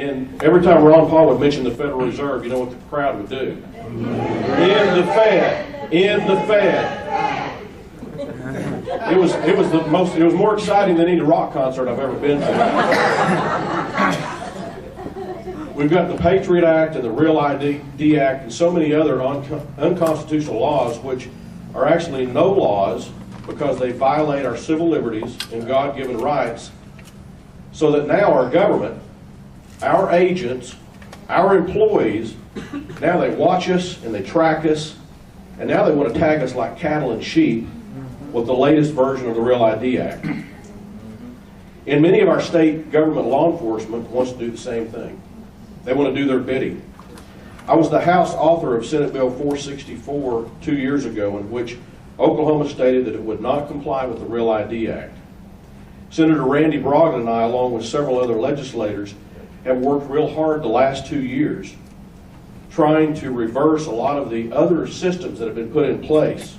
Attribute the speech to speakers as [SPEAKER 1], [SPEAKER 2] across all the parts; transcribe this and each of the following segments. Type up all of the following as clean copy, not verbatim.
[SPEAKER 1] And every time Ron Paul would mention the Federal Reserve, you know what the crowd would do? In the Fed, in the Fed. It was more exciting than any rock concert I've ever been to. We've got the Patriot Act and the Real ID Act and so many other unconstitutional laws which are actually no laws because they violate our civil liberties and God-given rights, so that now our government, our agents, our employees, now they watch us and they track us, and now they want to tag us like cattle and sheep with the latest version of the Real ID Act. And many of our state government law enforcement wants to do the same thing. They want to do their bidding. I was the House author of Senate Bill 464 2 years ago, in which Oklahoma stated that it would not comply with the Real ID Act. Senator Randy Brogdon and I, along with several other legislators, have worked real hard the last 2 years trying to reverse a lot of the other systems that have been put in place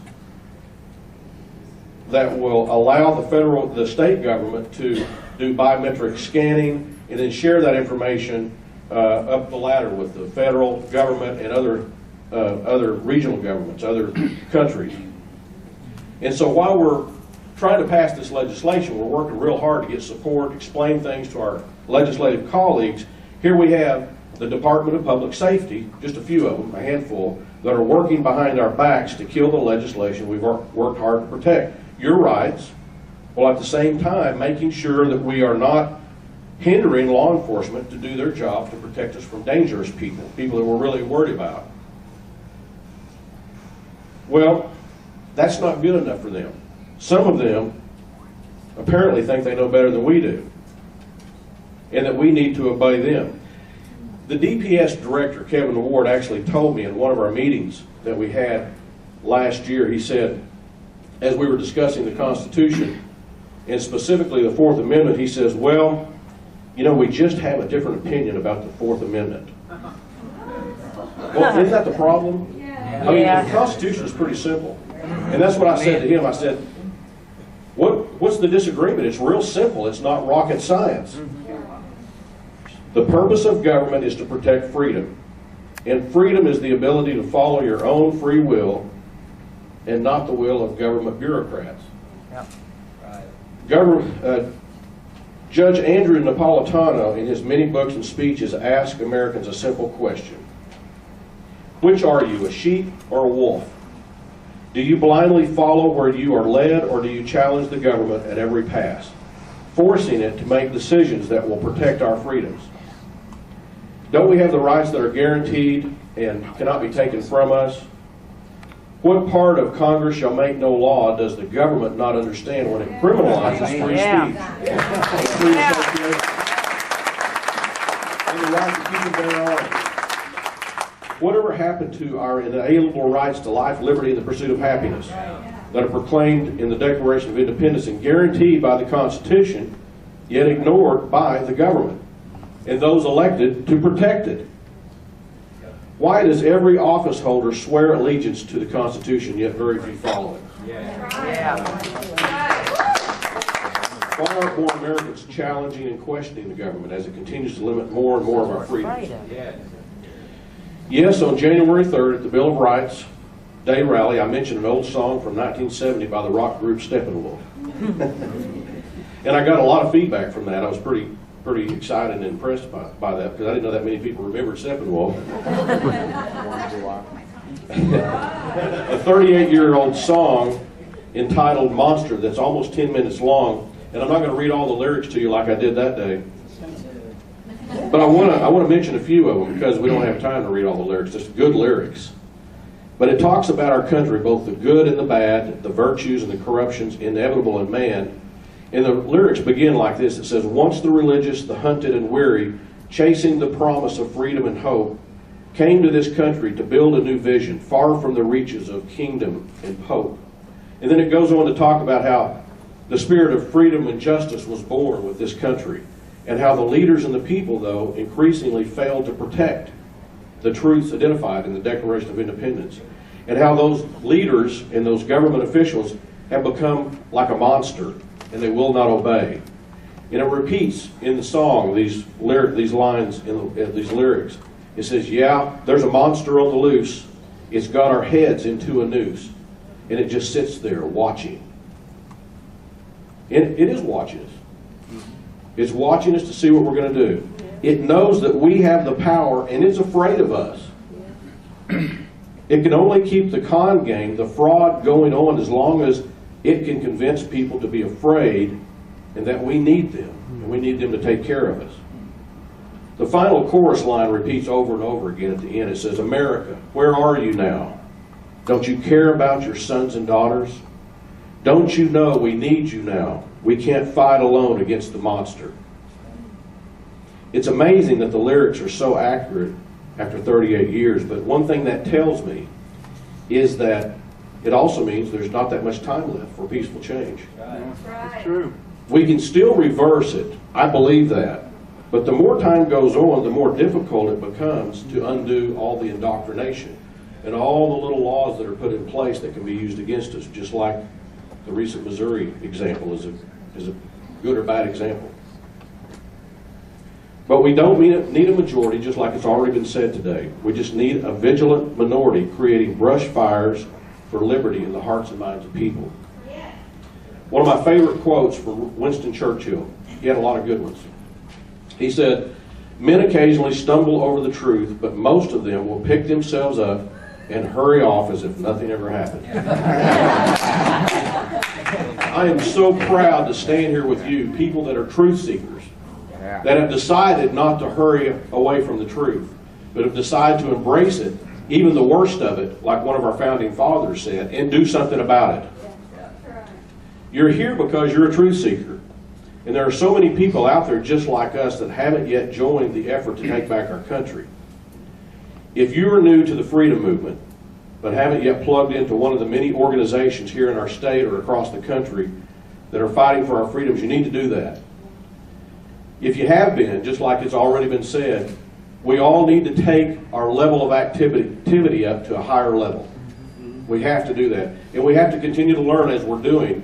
[SPEAKER 1] that will allow the state government to do biometric scanning and then share that information up the ladder with the federal government and other regional governments, other countries. And so while we're trying to pass this legislation, we're working real hard to get support, explain things to our legislative colleagues. Here we have the Department of Public Safety, just a few of them, a handful, that are working behind our backs to kill the legislation we've worked hard to protect. Your rights, while at the same time making sure that we are not hindering law enforcement to do their job to protect us from dangerous people that we're really worried about. Well, that's not good enough for them. Some of them apparently think they know better than we do, and that we need to obey them. The DPS director, Kevin Ward, actually told me in one of our meetings that we had last year, he said, as we were discussing the Constitution, and specifically the Fourth Amendment, he says, well, you know, we just have a different opinion about the Fourth Amendment. Well, isn't that the problem? I mean, the Constitution is pretty simple. And that's what I said to him. I said, what's the disagreement? It's real simple. It's not rocket science. The purpose of government is to protect freedom. And freedom is the ability to follow your own free will and not the will of government bureaucrats. Yeah. Right. Judge Andrew Napolitano, in his many books and speeches, asked Americans a simple question. Which are you, a sheep or a wolf? Do you blindly follow where you are led, or do you challenge the government at every pass, forcing it to make decisions that will protect our freedoms? Don't we have the rights that are guaranteed and cannot be taken from us? What part of Congress shall make no law does the government not understand when it criminalizes free speech? Free association, and the right to keep and bear arms. Whatever happened to our inalienable rights to life, liberty, and the pursuit of happiness that are proclaimed in the Declaration of Independence and guaranteed by the Constitution, yet ignored by the government and those elected to protect it? Why does every office holder swear allegiance to the Constitution, yet very few follow it? Why aren't more Americans challenging and questioning the government as it continues to limit more and more of our freedoms? Yes, on January 3rd at the Bill of Rights Day rally, I mentioned an old song from 1970 by the rock group Steppenwolf. And I got a lot of feedback from that. I was pretty excited and impressed by that, because I didn't know that many people remembered Steppenwolf. A 38-year-old song entitled Monster that's almost 10 minutes long, and I'm not going to read all the lyrics to you like I did that day. But I want to mention a few of them, because we don't have time to read all the lyrics, just good lyrics. But it talks about our country, both the good and the bad, the virtues and the corruptions inevitable in man. And the lyrics begin like this. It says, once the religious, the hunted and weary, chasing the promise of freedom and hope, came to this country to build a new vision, far from the reaches of kingdom and pope. And then it goes on to talk about how the spirit of freedom and justice was born with this country, and how the leaders and the people, though, increasingly failed to protect the truths identified in the Declaration of Independence, and how those leaders and those government officials have become like a monster, and they will not obey. And it repeats in the song these lines in these lyrics. It says, yeah, there's a monster on the loose. It's got our heads into a noose. And it just sits there watching. And it is watching us. It's watching us to see what we're going to do. It knows that we have the power, and it's afraid of us. It can only keep the con game, the fraud, going on as long as it can convince people to be afraid and that we need them, and we need them to take care of us. The final chorus line repeats over and over again at the end. It says, America, where are you now? Don't you care about your sons and daughters? Don't you know we need you now? We can't fight alone against the monster. It's amazing that the lyrics are so accurate after 38 years, but one thing that tells me is that it also means there's not that much time left for peaceful change.
[SPEAKER 2] That's true.
[SPEAKER 1] We can still reverse it. I believe that. But the more time goes on, the more difficult it becomes to undo all the indoctrination and all the little laws that are put in place that can be used against us, just like the recent Missouri example is a good or bad example. But we don't need a majority, just like it's already been said today. We just need a vigilant minority creating brush fires for liberty in the hearts and minds of people. One of my favorite quotes from Winston Churchill, he had a lot of good ones. He said, men occasionally stumble over the truth, but most of them will pick themselves up and hurry off as if nothing ever happened. I am so proud to stand here with you, people that are truth seekers, that have decided not to hurry away from the truth, but have decided to embrace it, even the worst of it, like one of our founding fathers said, and do something about it. You're here because you're a truth seeker. And there are so many people out there just like us that haven't yet joined the effort to take back our country. If you are new to the freedom movement, but haven't yet plugged into one of the many organizations here in our state or across the country that are fighting for our freedoms, you need to do that. If you have been, just like it's already been said, we all need to take our level of activity up to a higher level. We have to do that. And we have to continue to learn as we're doing.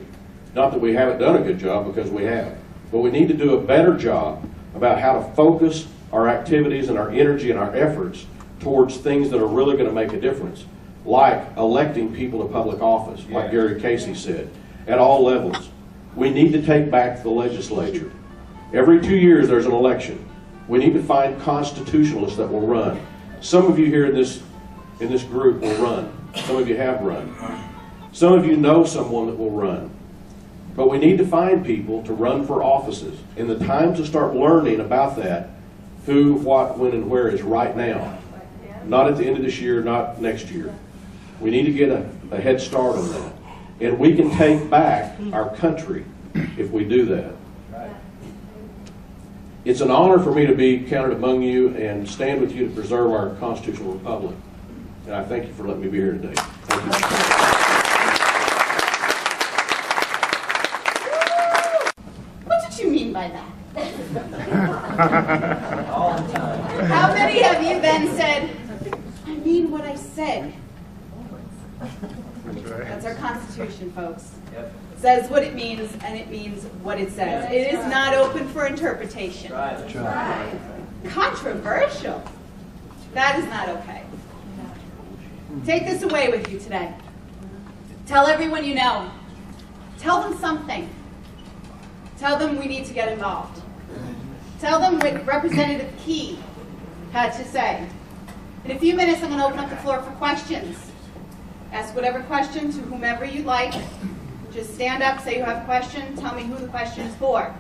[SPEAKER 1] Not that we haven't done a good job, because we have. But we need to do a better job about how to focus our activities and our energy and our efforts towards things that are really going to make a difference, like electing people to public office, like Gary Casey said, at all levels. We need to take back the legislature. Every 2 years there's an election. We need to find constitutionalists that will run. Some of you here in this group will run. Some of you have run. Some of you know someone that will run. But we need to find people to run for offices. And the time to start learning about that, who, what, when, and where, is right now. Not at the end of this year, not next year. We need to get a head start on that. And we can take back our country if we do that. It's an honor for me to be counted among you and stand with you to preserve our constitutional republic. And I thank you for letting me be here today. Thank you.
[SPEAKER 3] By that. How many of you then said, I mean what I said? That's our Constitution, folks. It says what it means, and it means what it says. It is not open for interpretation. Controversial. That is not okay. Take this away with you today. Tell everyone you know. Tell them something. Tell them we need to get involved. Tell them what Representative Key had to say. In a few minutes, I'm going to open up the floor for questions. Ask whatever question to whomever you'd like. Just stand up, say you have a question, tell me who the question is for.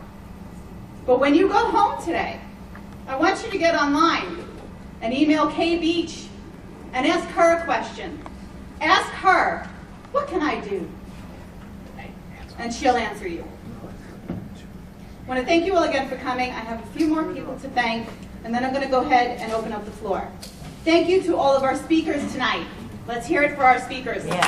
[SPEAKER 3] But when you go home today, I want you to get online and email Kay Beach and ask her a question. Ask her, what can I do? And she'll answer you. I want to thank you all again for coming. I have a few more people to thank, and then I'm going to go ahead and open up the floor. Thank you to all of our speakers tonight. Let's hear it for our speakers. Yeah.